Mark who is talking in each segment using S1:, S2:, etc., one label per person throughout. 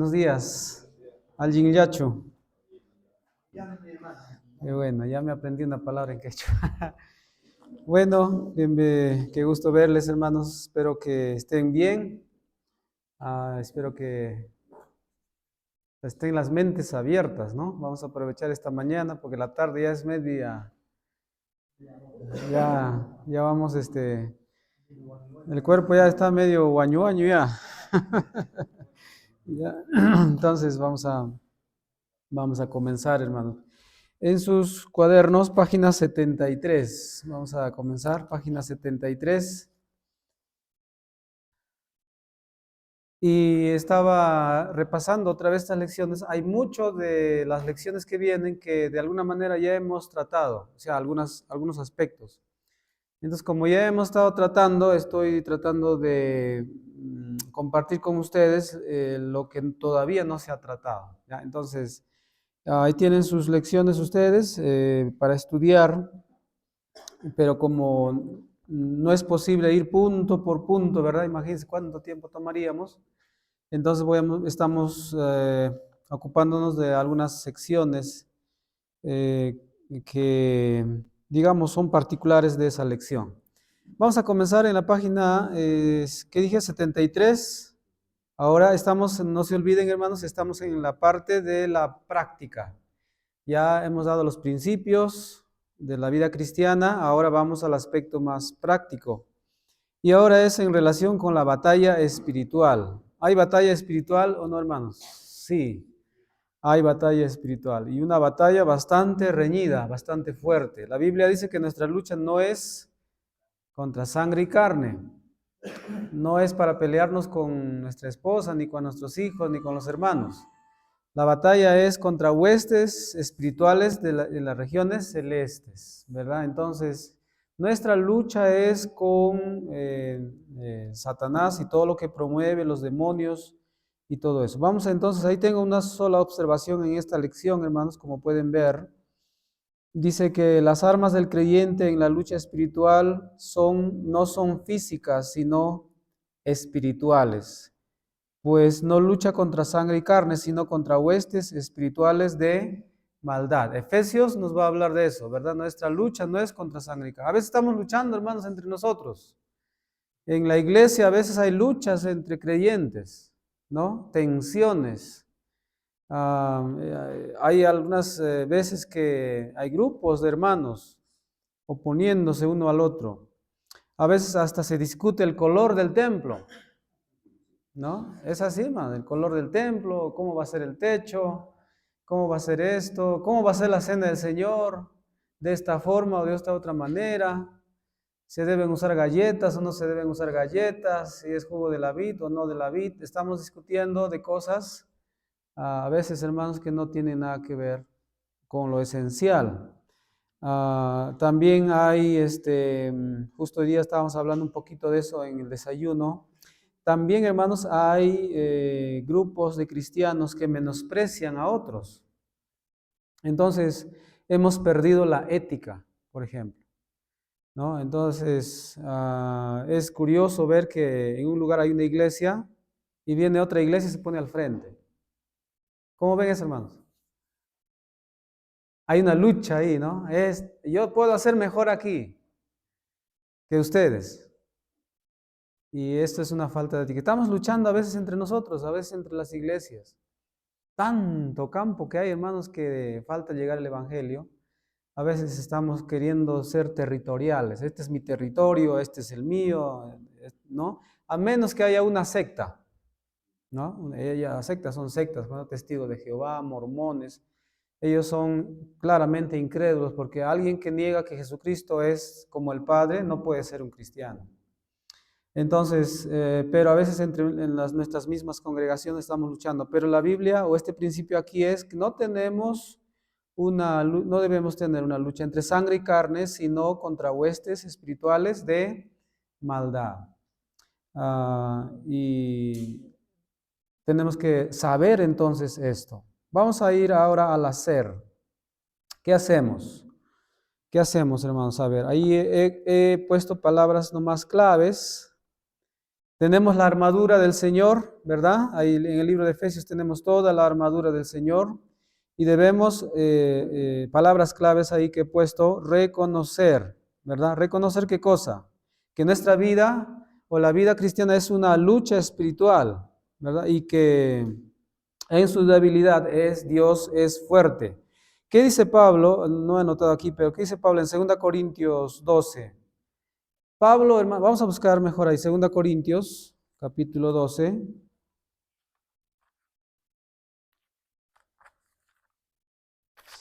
S1: Buenos días, Aljin Yachu. Qué bueno, ya me aprendí una palabra en quechua. Bueno, qué gusto verles, hermanos. Espero que estén bien. Espero que estén las mentes abiertas, ¿no? Vamos a aprovechar esta mañana porque la tarde ya es media. Ya vamos, el cuerpo ya está medio guaño ya. Ya, entonces vamos a comenzar, hermanos. En sus cuadernos, página 73. Vamos a comenzar, página 73. Y estaba repasando otra vez estas lecciones. Hay mucho de las lecciones que vienen que de alguna manera ya hemos tratado, o sea, algunos aspectos. Entonces, como ya hemos estado tratando, estoy tratando de compartir con ustedes lo que todavía no se ha tratado. ¿Ya? Entonces, ahí tienen sus lecciones ustedes para estudiar. Pero como no es posible ir punto por punto, ¿verdad? Imagínense cuánto tiempo tomaríamos. Entonces estamos ocupándonos de algunas secciones eh, que, digamos, son particulares de esa lección. Vamos a comenzar en la página, ¿qué dije? 73. Ahora estamos, no se olviden, hermanos, estamos en la parte de la práctica. Ya hemos dado los principios de la vida cristiana, ahora vamos al aspecto más práctico. Y ahora es en relación con la batalla espiritual. ¿Hay batalla espiritual o no, hermanos? Sí, hay batalla espiritual y una batalla bastante reñida, bastante fuerte. La Biblia dice que nuestra lucha no es contra sangre y carne, no es para pelearnos con nuestra esposa, ni con nuestros hijos, ni con los hermanos. La batalla es contra huestes espirituales de las regiones celestes, ¿verdad? Entonces, nuestra lucha es con Satanás y todo lo que promueve los demonios y todo eso. Vamos entonces, ahí tengo una sola observación en esta lección, hermanos, como pueden ver. Dice que las armas del creyente en la lucha espiritual no son físicas, sino espirituales, pues no lucha contra sangre y carne, sino contra huestes espirituales de maldad. Efesios nos va a hablar de eso, ¿verdad? Nuestra lucha no es contra sangre y carne. A veces estamos luchando, hermanos, entre nosotros. En la iglesia a veces hay luchas entre creyentes, ¿no? Tensiones. Hay algunas veces que hay grupos de hermanos oponiéndose uno al otro. A veces hasta se discute el color del templo. ¿No? Es así, man, el color del templo, cómo va a ser el techo, cómo va a ser esto, cómo va a ser la cena del Señor, de esta forma o de esta otra manera. ¿Se deben usar galletas o no se deben usar galletas? ¿Si es jugo de la vid o no de la vid? Estamos discutiendo de cosas, a veces, hermanos, que no tienen nada que ver con lo esencial. También hay, justo hoy día estábamos hablando un poquito de eso en el desayuno. También, hermanos, hay grupos de cristianos que menosprecian a otros. Entonces, hemos perdido la ética, por ejemplo, ¿no? Entonces, es curioso ver que en un lugar hay una iglesia y viene otra iglesia y se pone al frente. ¿Cómo ven eso, hermanos? Hay una lucha ahí, ¿no? Yo puedo hacer mejor aquí que ustedes. Y esto es una falta de ética. Estamos luchando a veces entre nosotros, a veces entre las iglesias. Tanto campo que hay, hermanos, que falta llegar el evangelio. A veces estamos queriendo ser territoriales. Este es mi territorio, este es el mío, ¿no? A menos que haya una secta, ¿no? Sectas son sectas, ¿no? Testigos de Jehová, mormones. Ellos son claramente incrédulos porque alguien que niega que Jesucristo es como el Padre no puede ser un cristiano. Entonces, pero a veces en nuestras mismas congregaciones estamos luchando. Pero la Biblia o este principio aquí es que no debemos tener una lucha entre sangre y carne, sino contra huestes espirituales de maldad. Y tenemos que saber entonces esto. Vamos a ir ahora al hacer. ¿Qué hacemos? ¿Qué hacemos, hermanos? A ver, ahí he puesto palabras nomás claves. Tenemos la armadura del Señor, ¿verdad? Ahí en el libro de Efesios tenemos toda la armadura del Señor y debemos, palabras claves ahí que he puesto, reconocer, ¿verdad? ¿Reconocer qué cosa? Que nuestra vida o la vida cristiana es una lucha espiritual, ¿verdad? Y que en su debilidad Dios es fuerte. ¿Qué dice Pablo? No he anotado aquí, pero ¿qué dice Pablo en 2 Corintios 12? Pablo, hermano, vamos a buscar mejor ahí, 2 Corintios, capítulo 12.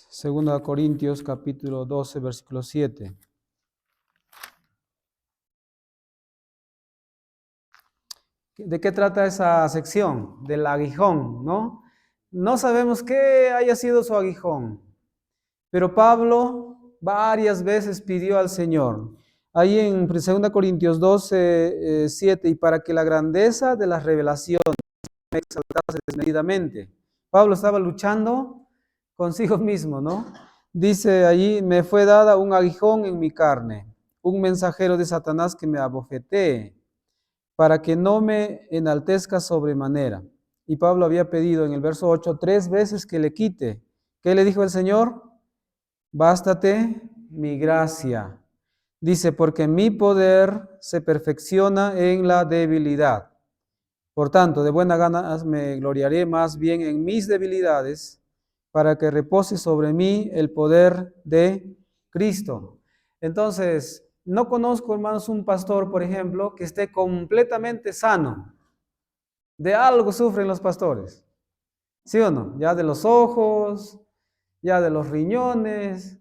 S1: Segunda Corintios, capítulo 12, versículo 7. ¿De qué trata esa sección? Del aguijón, ¿no? No sabemos qué haya sido su aguijón, pero Pablo varias veces pidió al Señor. Ahí en 2 Corintios 12, 7, y para que la grandeza de las revelaciones me exaltase desmedidamente. Pablo estaba luchando consigo mismo, ¿no? Dice allí, me fue dada un aguijón en mi carne, un mensajero de Satanás que me abofetee, para que no me enaltezca sobremanera. Y Pablo había pedido en el verso 8 3 veces que le quite. ¿Qué le dijo el Señor? Bástate mi gracia. Dice, porque mi poder se perfecciona en la debilidad. Por tanto, de buena gana me gloriaré más bien en mis debilidades, para que repose sobre mí el poder de Cristo. Entonces, no conozco, hermanos, un pastor, por ejemplo, que esté completamente sano. De algo sufren los pastores. ¿Sí o no? Ya de los ojos, ya de los riñones,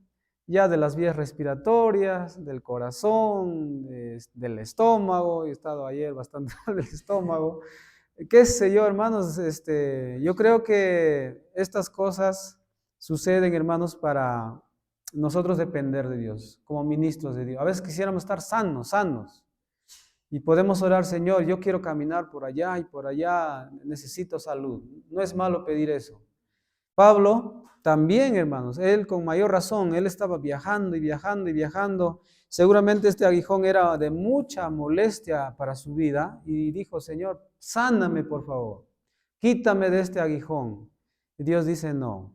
S1: ya de las vías respiratorias, del corazón, del estómago. He estado ayer bastante mal del estómago. Qué sé yo, hermanos, yo creo que estas cosas suceden, hermanos, para nosotros depender de Dios, como ministros de Dios. A veces quisiéramos estar sanos, sanos. Y podemos orar, Señor, yo quiero caminar por allá y por allá, necesito salud. No es malo pedir eso. Pablo también, hermanos, él con mayor razón, él estaba viajando y viajando y viajando. Seguramente este aguijón era de mucha molestia para su vida y dijo, Señor, sáname por favor, quítame de este aguijón. Y Dios dice, no,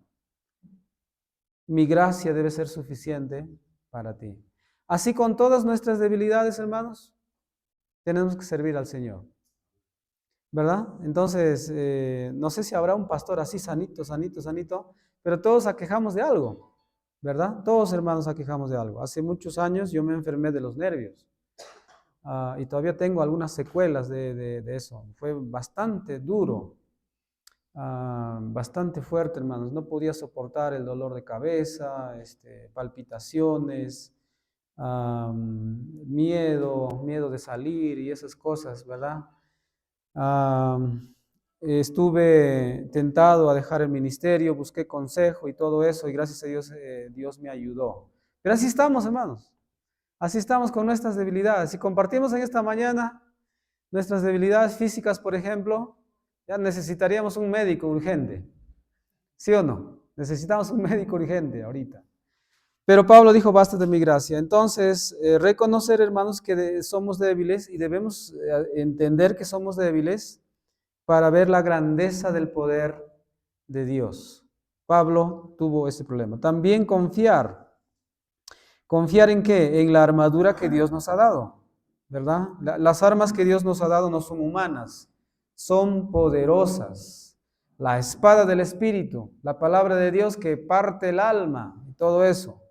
S1: mi gracia debe ser suficiente para ti. Así con todas nuestras debilidades, hermanos, tenemos que servir al Señor. ¿Verdad? Entonces, no sé si habrá un pastor así sanito, sanito, sanito, pero todos aquejamos de algo, ¿verdad? Todos hermanos aquejamos de algo. Hace muchos años yo me enfermé de los nervios y todavía tengo algunas secuelas de eso. Fue bastante duro, bastante fuerte, hermanos. No podía soportar el dolor de cabeza, palpitaciones, miedo de salir y esas cosas, ¿verdad? Ah, estuve tentado a dejar el ministerio, busqué consejo y todo eso, y gracias a Dios, Dios me ayudó. Pero así estamos, hermanos. Así estamos con nuestras debilidades. Si compartimos en esta mañana nuestras debilidades físicas, por ejemplo, ya necesitaríamos un médico urgente. ¿Sí o no? Necesitamos un médico urgente ahorita. Pero Pablo dijo, basta de mi gracia. Entonces, reconocer, hermanos, que somos débiles y debemos entender que somos débiles para ver la grandeza del poder de Dios. Pablo tuvo ese problema. También confiar. ¿Confiar en qué? En la armadura que Dios nos ha dado, ¿verdad? Las armas que Dios nos ha dado no son humanas, son poderosas. La espada del Espíritu, la palabra de Dios que parte el alma y todo eso.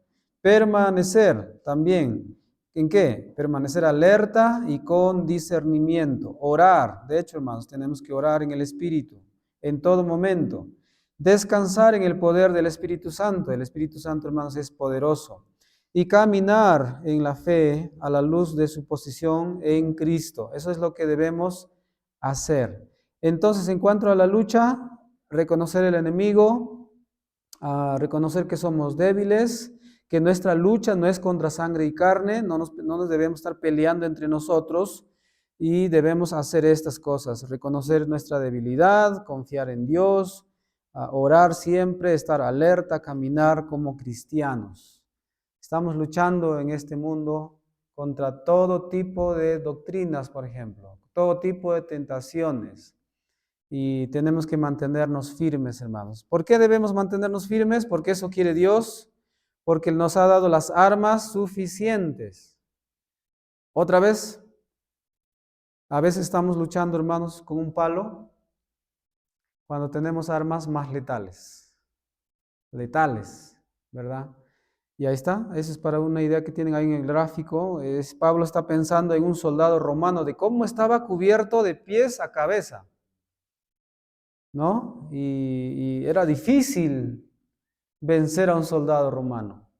S1: Permanecer también. ¿En qué? Permanecer alerta y con discernimiento. Orar. De hecho, hermanos, tenemos que orar en el Espíritu en todo momento. Descansar en el poder del Espíritu Santo. El Espíritu Santo, hermanos, es poderoso. Y caminar en la fe a la luz de su posición en Cristo. Eso es lo que debemos hacer. Entonces, en cuanto a la lucha, reconocer el enemigo, reconocer que somos débiles, que nuestra lucha no es contra sangre y carne, no nos debemos estar peleando entre nosotros y debemos hacer estas cosas, reconocer nuestra debilidad, confiar en Dios, orar siempre, estar alerta, caminar como cristianos. Estamos luchando en este mundo contra todo tipo de doctrinas, por ejemplo, todo tipo de tentaciones. Y tenemos que mantenernos firmes, hermanos. ¿Por qué debemos mantenernos firmes? Porque eso quiere Dios, porque Él nos ha dado las armas suficientes. Otra vez, a veces estamos luchando, hermanos, con un palo cuando tenemos armas más letales, ¿verdad? Y ahí está, eso es para una idea que tienen ahí en el gráfico. Pablo está pensando en un soldado romano, de cómo estaba cubierto de pies a cabeza, ¿no? Y era difícil vencer a un soldado romano.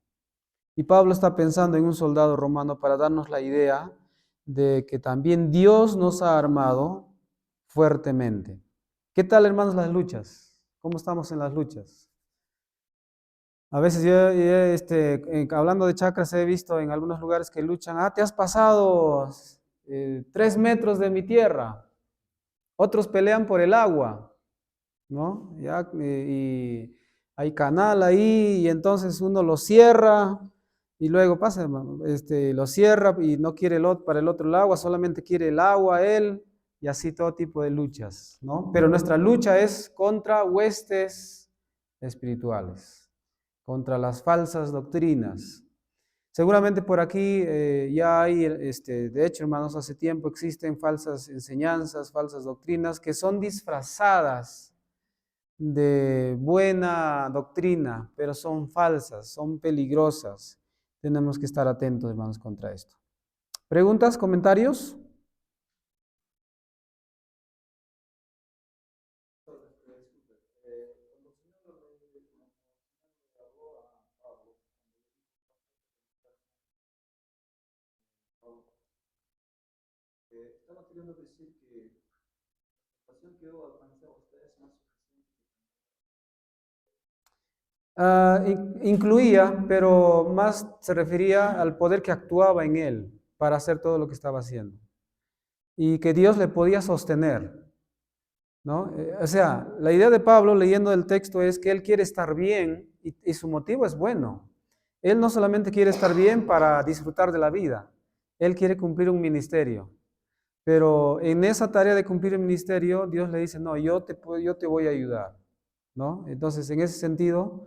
S1: Y Pablo está pensando en un soldado romano para darnos la idea de que también Dios nos ha armado fuertemente. ¿Qué tal, hermanos, las luchas? ¿Cómo estamos en las luchas? A veces hablando de chakras, he visto en algunos lugares que luchan, te has pasado 3 metros de mi tierra. Otros pelean por el agua, ¿no? Y hay canal ahí y entonces uno lo cierra y luego pasa, hermano, lo cierra y no quiere para el otro el agua, solamente quiere el agua él y así todo tipo de luchas, ¿no? Pero nuestra lucha es contra huestes espirituales, contra las falsas doctrinas. Seguramente por aquí ya hay, de hecho, hermanos, hace tiempo existen falsas enseñanzas, falsas doctrinas que son disfrazadas de buena doctrina, pero son falsas, son peligrosas. Tenemos que estar atentos, hermanos, contra esto. ¿Preguntas, comentarios? Estaba queriendo decir que la situación que yo alcancé a ustedes no es suficiente. Incluía, pero más se refería al poder que actuaba en él para hacer todo lo que estaba haciendo y que Dios le podía sostener, ¿no? O sea, la idea de Pablo leyendo el texto es que él quiere estar bien y su motivo es bueno. Él no solamente quiere estar bien para disfrutar de la vida, él quiere cumplir un ministerio. Pero en esa tarea de cumplir el ministerio, Dios le dice, no, yo te voy a ayudar, ¿no? Entonces, en ese sentido,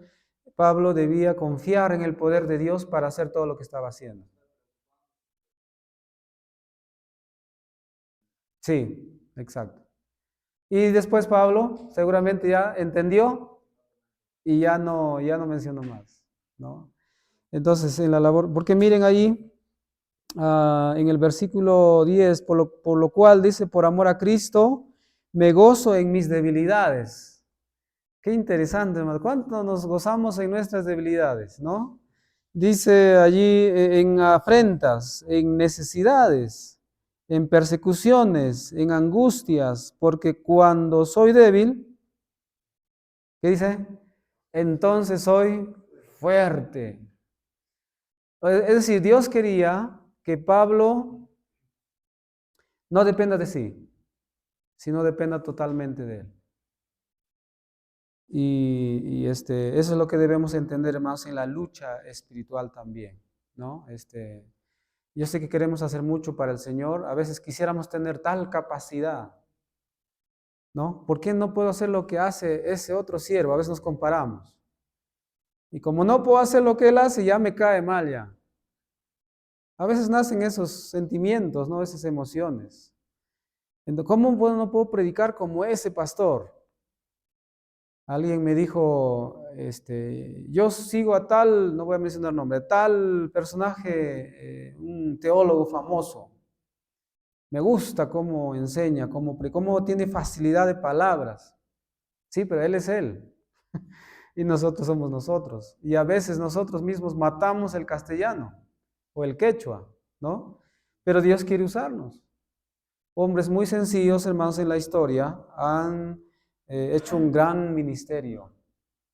S1: Pablo debía confiar en el poder de Dios para hacer todo lo que estaba haciendo. Sí, exacto. Y después Pablo seguramente ya entendió y ya no mencionó más, ¿no? Entonces, en la labor, porque miren ahí, en el versículo 10, por lo cual dice, por amor a Cristo, me gozo en mis debilidades. Qué interesante, hermano. ¿Cuánto nos gozamos en nuestras debilidades, no? Dice allí en afrentas, en necesidades, en persecuciones, en angustias, porque cuando soy débil, ¿qué dice? Entonces soy fuerte. Es decir, Dios quería que Pablo no dependa de sí, sino dependa totalmente de él. Eso es lo que debemos entender más en la lucha espiritual también, ¿no? Yo sé que queremos hacer mucho para el Señor, a veces quisiéramos tener tal capacidad, ¿no? ¿Por qué no puedo hacer lo que hace ese otro siervo? A veces nos comparamos. Y como no puedo hacer lo que él hace, ya me cae mal ya. A veces nacen esos sentimientos, ¿no? Esas emociones. Entonces, ¿cómo no puedo predicar como ese pastor? Alguien me dijo, yo sigo a tal, no voy a mencionar nombre, tal personaje, un teólogo famoso. Me gusta cómo enseña, cómo tiene facilidad de palabras. Sí, pero él es él. Y nosotros somos nosotros. Y a veces nosotros mismos matamos el castellano o el quechua, ¿no? Pero Dios quiere usarnos. Hombres muy sencillos, hermanos, en la historia han hecho un gran ministerio,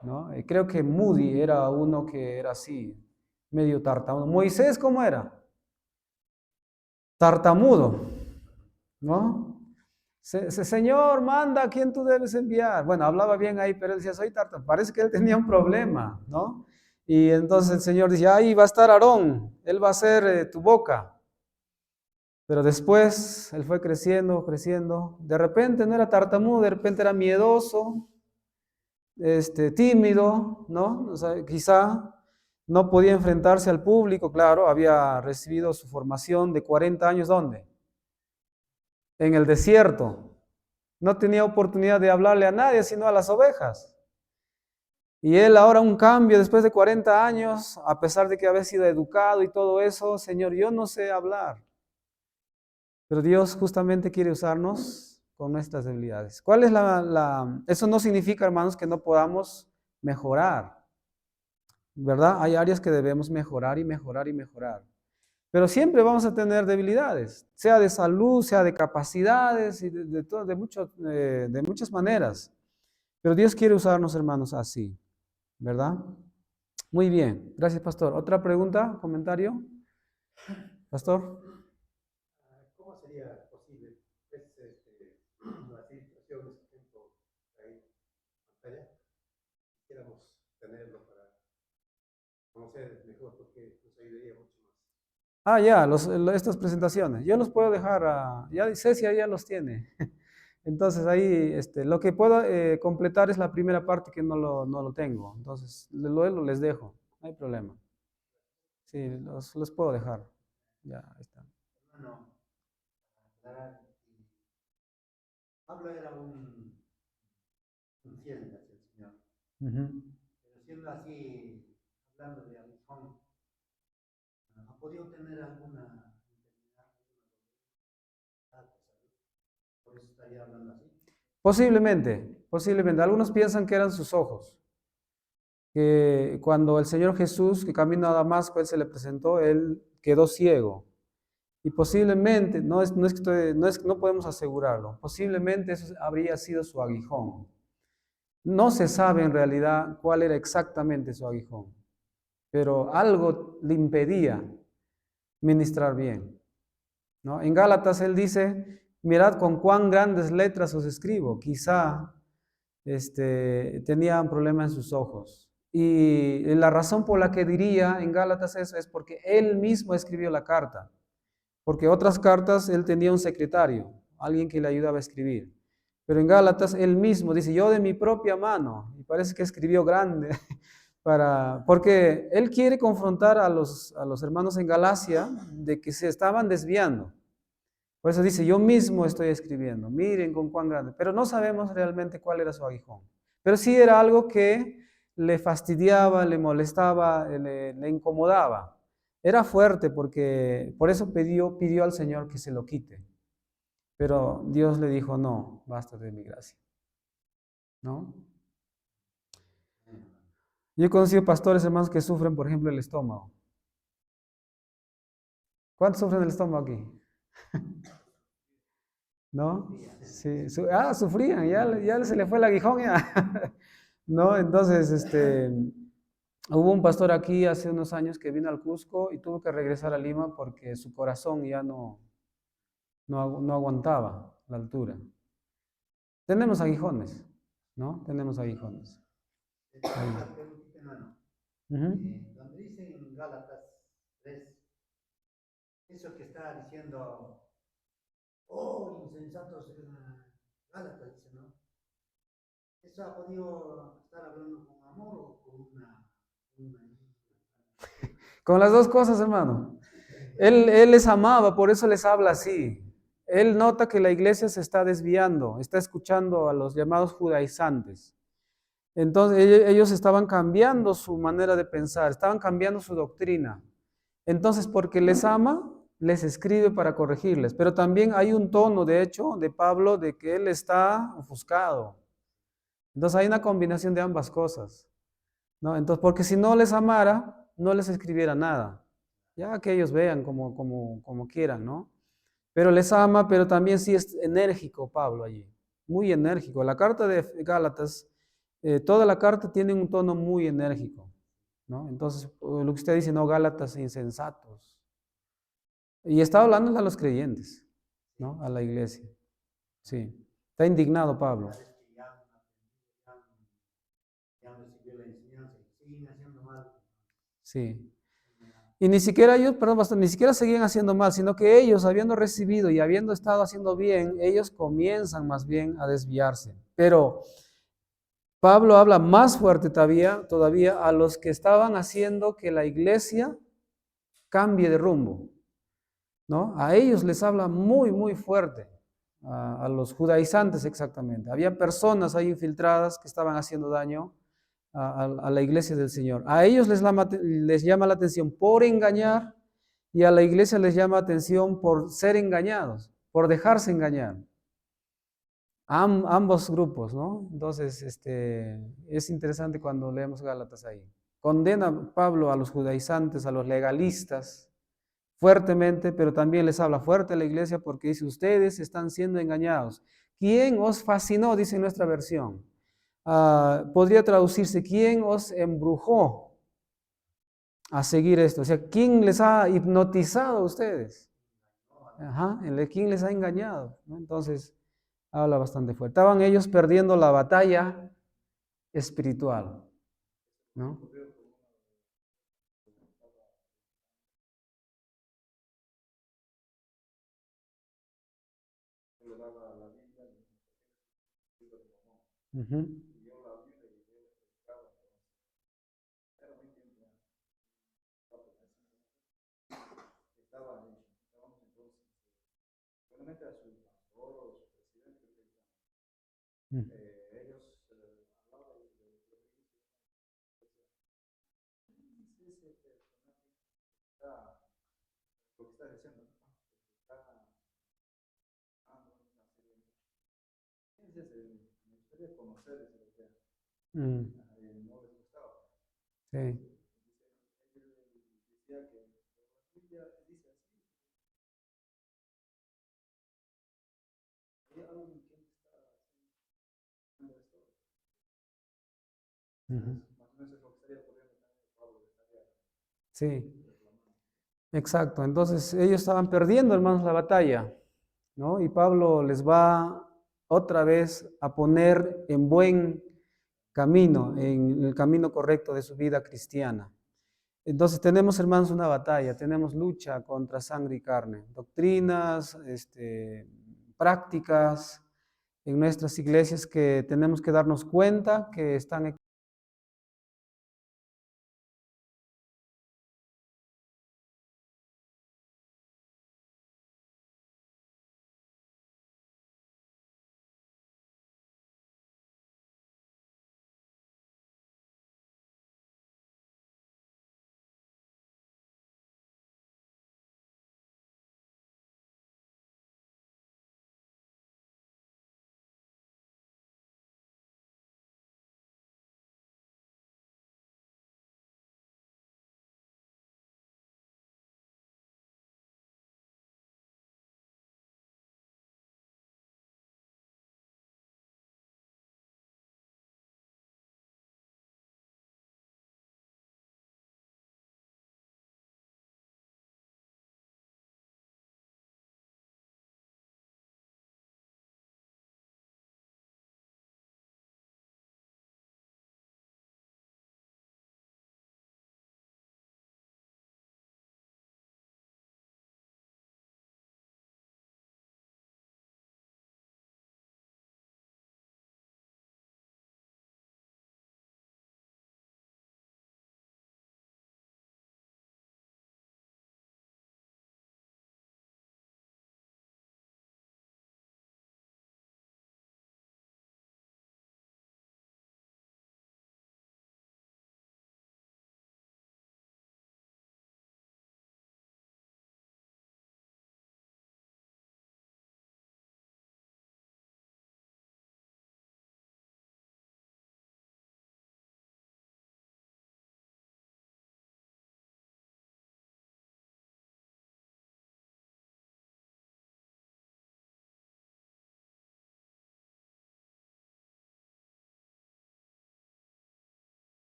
S1: ¿no? Creo que Moody era uno que era así, medio tartamudo. Moisés, ¿cómo era? Tartamudo, ¿no? Señor, manda a quién tú debes enviar. Bueno, hablaba bien ahí, pero él decía, soy tartamudo. Parece que él tenía un problema, ¿no? Y entonces el Señor dice, ahí va a estar Aarón, él va a ser tu boca. Pero después él fue creciendo, creciendo. De repente no era tartamudo, de repente era miedoso, tímido, ¿no? O sea, quizá no podía enfrentarse al público, claro, había recibido su formación de 40 años, ¿dónde? En el desierto. No tenía oportunidad de hablarle a nadie, sino a las ovejas. Y él ahora un cambio después de 40 años, a pesar de que había sido educado y todo eso, Señor, yo no sé hablar. Pero Dios justamente quiere usarnos con nuestras debilidades. ¿Cuál es Eso no significa, hermanos, que no podamos mejorar, ¿verdad? Hay áreas que debemos mejorar y mejorar y mejorar. Pero siempre vamos a tener debilidades, sea de salud, sea de capacidades y de muchas maneras. Pero Dios quiere usarnos, hermanos, así, ¿verdad? Muy bien, gracias, pastor. ¿Otra pregunta, comentario, pastor?
S2: ¿Cómo sería posible las ilustraciones, por ejemplo, ahí en pantalla? Quisiéramos tenerlo para conocer mejor porque nos ayudaría mucho más.
S1: Ah, ya, estas presentaciones. Yo los puedo dejar, ya Cecia ya los tiene. Entonces ahí lo que puedo completar es la primera parte que no lo tengo. Entonces luego les dejo, no hay problema. Sí, los puedo dejar. Ya, ahí está.
S2: Hermano, aclarar, Pablo era un fiel hacia el Señor,
S1: Ujú.
S2: pero siendo así, hablando de aguijón, ¿ha podido tener alguna enfermedad, alguna de salud? Por eso estaría hablando así.
S1: Posiblemente, posiblemente. Algunos piensan que eran sus ojos, que cuando el Señor Jesús, que camino a Damasco, él se le presentó, él quedó ciego. Y posiblemente, no podemos asegurarlo, posiblemente eso habría sido su aguijón. No se sabe en realidad cuál era exactamente su aguijón, pero algo le impedía ministrar bien, ¿no? En Gálatas él dice, mirad con cuán grandes letras os escribo, quizá tenía un problema en sus ojos. Y la razón por la que diría en Gálatas eso es porque él mismo escribió la carta. Porque otras cartas él tenía un secretario, alguien que le ayudaba a escribir. Pero en Gálatas él mismo dice, yo de mi propia mano, y parece que escribió grande, porque él quiere confrontar a los hermanos en Galacia de que se estaban desviando. Por eso dice, yo mismo estoy escribiendo, miren con cuán grande, pero no sabemos realmente cuál era su aguijón. Pero sí era algo que le fastidiaba, le molestaba, le incomodaba. Era fuerte porque por eso pidió al Señor que se lo quite. Pero Dios le dijo, no, basta de mi gracia. ¿No? Yo he conocido pastores hermanos que sufren, por ejemplo, el estómago. ¿Cuántos sufren el estómago aquí? ¿No? Sí, sufrían, ya se le fue el aguijón ya. ¿No? Entonces, hubo un pastor aquí hace unos años que vino al Cusco y tuvo que regresar a Lima porque su corazón ya no aguantaba la altura. Tenemos aguijones, ¿no? Tenemos aguijones.
S2: Una preguntita, hermano.
S1: Ujú.
S2: Donde dice en Gálatas 3, eso que está diciendo, oh, insensatos Gálatas, dice, ¿no? ¿Eso ha podido estar hablando con amor o con una
S1: Con las dos cosas, hermano. Él les amaba, por eso les habla así. Él nota que la iglesia se está desviando, está escuchando a los llamados judaizantes. Entonces ellos estaban cambiando su manera de pensar, estaban cambiando su doctrina. Entonces, porque les ama, les escribe para corregirles. Pero también hay un tono, de hecho, de Pablo, de que él está ofuscado. Entonces hay una combinación de ambas cosas, ¿no? Entonces, porque si no les amara, no les escribiera nada. Ya que ellos vean como quieran, ¿no? Pero les ama, pero también sí es enérgico Pablo allí, muy enérgico. La carta de Gálatas, toda la carta tiene un tono muy enérgico, ¿no? Entonces, lo que usted dice, no, Gálatas insensatos. Y está hablando a los creyentes, ¿no? A la iglesia. Sí. Está indignado Pablo.
S2: vez que ya recibió la enseñanza y siguen haciendo mal?
S1: Sí. Y ni siquiera ellos, perdón, pastor, ni siquiera seguían haciendo mal, sino que ellos, habiendo recibido y habiendo estado haciendo bien, ellos comienzan más bien a desviarse. Pero Pablo habla más fuerte todavía a los que estaban haciendo que la iglesia cambie de rumbo, ¿no? A ellos les habla muy, muy fuerte, a los judaizantes exactamente. Había personas ahí infiltradas que estaban haciendo daño a la iglesia del Señor. A ellos les llama la atención por engañar y a la iglesia les llama atención por ser engañados, por dejarse engañar. Ambos grupos, ¿no? Entonces, es interesante cuando leemos Gálatas ahí. Condena Pablo a los judaizantes, a los legalistas, fuertemente, pero también les habla fuerte a la iglesia porque dice, ustedes están siendo engañados. ¿Quién os fascinó? Dice en nuestra versión. Podría traducirse, ¿quién os embrujó a seguir esto? O sea, ¿quién les ha hipnotizado a ustedes? Ajá, ¿quién les ha engañado? ¿No? Entonces, habla bastante fuerte. Estaban ellos perdiendo la batalla espiritual, ¿no? Ujú, ujú, mm, sí, ujú, sí, exacto. Entonces, ellos estaban perdiendo, hermanos, la batalla, ¿no? Y Pablo les va otra vez a poner en buen camino, en el camino correcto de su vida cristiana. Entonces tenemos, hermanos, una batalla, tenemos lucha contra sangre y carne, doctrinas, prácticas en nuestras iglesias que tenemos que darnos cuenta que están